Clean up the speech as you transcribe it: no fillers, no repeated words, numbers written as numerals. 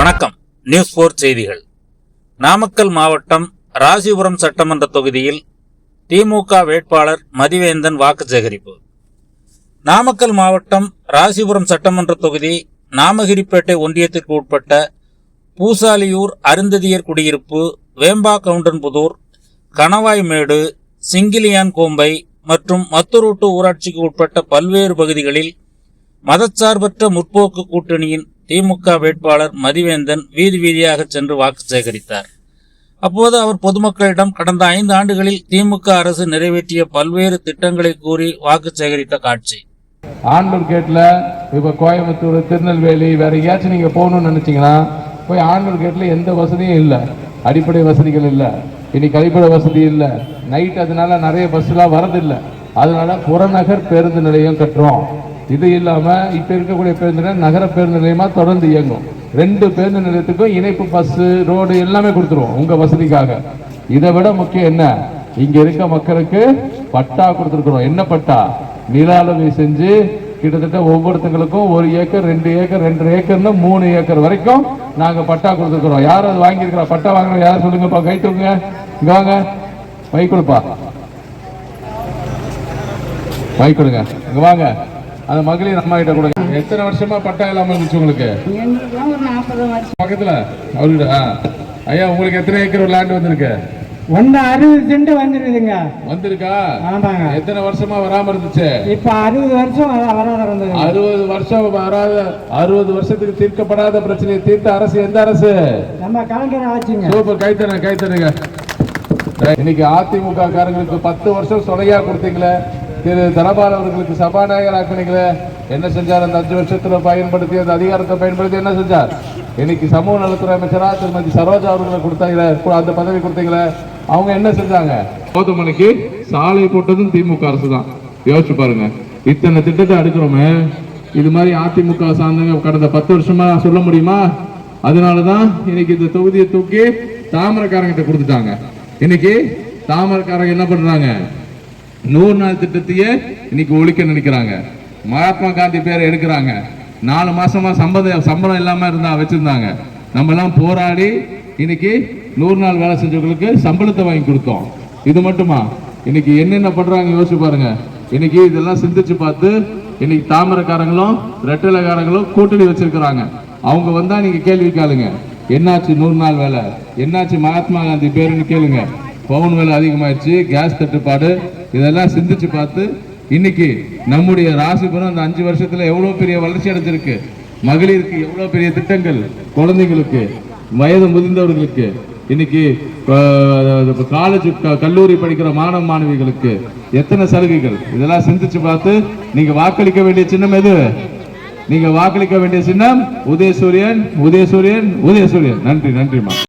வணக்கம். நியூஸ் 4 செய்திகள். நாமக்கல் மாவட்டம் ராசிபுரம் சட்டமன்ற தொகுதியில் திமுக வேட்பாளர் மதிவேந்தன் வாக்கு சேகரிப்பு. நாமக்கல் மாவட்டம் ராசிபுரம் சட்டமன்ற தொகுதி நாமகிரிப்பேட்டை ஒன்றியத்திற்கு உட்பட்ட பூசாலியூர், அருந்ததியர் குடியிருப்பு, வேம்பா கவுண்டன்புதூர், கணவாய்மேடு, சிங்கிலியான் கோம்பை மற்றும் மத்துரோட்டு ஊராட்சிக்கு உட்பட்ட பல்வேறு பகுதிகளில் மதச்சார்பற்ற முற்போக்கு கூட்டணியின் திமுக வேட்பாளர் மதிவேந்தன் வீதி வீதியாக சென்று வாக்கு சேகரித்தார். அப்போது அவர் பொதுமக்களிடம் கடந்த 5 ஆண்டுகளில் திமுக அரசு நிறைவேற்றிய பல்வேறு திட்டங்களை கூறி வாக்கு சேகரித்த காட்சி. ஆண்டூர் கேட்ல இப்ப கோயம்புத்தூர், திருநெல்வேலி வேற எங்கேயாச்சும் நீங்க போகணும்னு நினைச்சீங்கன்னா போய் ஆண்டூர் கேட்ல எந்த வசதியும் இல்லை, அடிப்படை வசதிகள் இல்லை, இன்னைக்கு அடிப்படை வசதி இல்லை, நைட் அதனால நிறைய பஸ்லாம் வரதில்லை, அதனால புறநகர் பேருந்து நிலையம் கட்டுறோம். இது இல்லாம இப்ப இருக்கக்கூடிய பேருந்து நிலையம் நகர பேருந்து நிலையமா தொடர்ந்து இயங்கும். 2 பேருந்து நிலையத்துக்கும் இணைப்பு பஸ், ரோடு எல்லாமே கொடுத்துருவோம் உங்க வசதிக்காக. இதை விட முக்கியம் என்ன, இங்க இருக்க மக்களுக்கு பட்டா கொடுத்துருக்கிறோம். என்ன பட்டா? நில அளவை செஞ்சு கிட்டத்தட்ட ஒவ்வொருத்தங்களுக்கும் 1 ஏக்கர், 2 ஏக்கர், 2.5 ஏக்கர்னு 3 ஏக்கர் வரைக்கும் நாங்க பட்டா கொடுத்துருக்கிறோம். யாரும் அது வாங்கியிருக்கிறா? பட்டா வாங்குறோம் யாரும் சொல்லுங்கப்பா, கை தூங்க. இங்க வாங்க, வை கொடுப்பா, வை கொடுங்க. இங்க வாங்க, அந்த மகளிர் அம்மா கிட்ட கொடுங்க. எத்தனை வருஷமா பட்டா இல்லாம இருந்துச்சு உங்களுக்கு? பக்கத்துல அவர்கிட்ட. ஐயா, உங்களுக்கு எத்தனை ஏக்கர் லேண்ட் வந்திருக்கு? 60 சென்ட் வந்துருக்குங்க. வந்திருக்கா? ஆமாங்க. எத்தனை வருஷமா வராம இருந்துச்சு? இப்ப 60 வருஷம் வராத இருந்தது. 60 வருஷம் வராத, 60 வருஷத்துக்கு தீர்க்கப்படாத பிரச்சனையை தீர்த்த அரசு எந்த அரசு? நம்ம கலைஞர் ஆச்சுங்க. சூப்பர், கைத்தனுங்க. இன்னைக்கு அதிமுக காரங்களுக்கு 10 வருஷம் சொலையா கொடுத்தீங்களே, திரு தனபால் அவர்களுக்கு சபாநாயகர் ஆக்கினீங்களே, என்ன செஞ்சார்? அந்த 5 வருஷத்துல பயன்படுத்தி, அந்த அதிகாரத்தை பயன்படுத்தி என்ன செஞ்சார்? இன்னைக்கு சமூக நலத்துறை அமைச்சரா திருமதி சரோஜா அவர்களை கொடுத்தாங்களே, அந்த பதவி கொடுத்தீங்களே, அவங்க என்ன செஞ்சாங்க? மணிக்கு சாலை போட்டதும் திமுக அரசு தான். யோசிச்சு பாருங்க. இத்தனை திட்டத்தை அடுக்கிறோமே, இது மாதிரி அதிமுக சார்ந்தவங்க கடந்த 10 வருஷமா சொல்ல முடியுமா? அதனாலதான் இன்னைக்கு இந்த தொகுதியை தூக்கி தாமரைக்காரங்கிட்ட கொடுத்துட்டாங்க. இன்னைக்கு தாமரைக்காரங்க என்ன பண்றாங்க? 100 நாள் திட்டத்தையே இன்னைக்கு ஒழிக்க நினைக்கிறாங்க. மகாத்மா காந்தி பேரை எடுக்கிறாங்க. 4 மாசமா சம்பளம் இல்லாம வச்சிருந்தாங்க. நம்ம எல்லாம் போராடி இன்னைக்கு 100 நாள் வேலை செஞ்சவங்களுக்கு சம்பளத்தை வாங்கி கொடுத்தோம். இது மட்டுமா? இன்னைக்கு என்னென்ன பண்றாங்க யோசிச்சு பாருங்க. இன்னைக்கு இதெல்லாம் சிந்திச்சு பார்த்து இன்னைக்கு தாமரைக்காரங்களும் ரெட்டலைக்காரங்களும் கூட்டணி வச்சிருக்கிறாங்க. அவங்க வந்தா நீங்க கேள்வி கேளுங்க, என்னாச்சு 100 நாள் வேலை, என்னாச்சு மகாத்மா காந்தி பேருன்னு கேளுங்க. பவுன் விலை அதிகமாயிடுச்சு, கேஸ் தட்டுப்பாடு, இதெல்லாம் சிந்திச்சு பார்த்து இன்னைக்கு நம்முடைய ராசிபுரம் அந்த 5 வருஷத்துல எவ்வளவு பெரிய வளர்ச்சி அடைஞ்சிருக்கு. மகளிருக்கு எவ்வளவு பெரிய திட்டங்கள், குழந்தைங்களுக்கு, வயது முதிர்ந்தவர்களுக்கு, இன்னைக்கு காலேஜ் கல்லூரி படிக்கிற மாணவ மாணவிகளுக்கு எத்தனை சலுகைகள், இதெல்லாம் சிந்திச்சு பார்த்து நீங்க வாக்களிக்க வேண்டிய சின்னம் எது? நீங்க வாக்களிக்க வேண்டிய சின்னம் உதயசூரியன். நன்றிமா.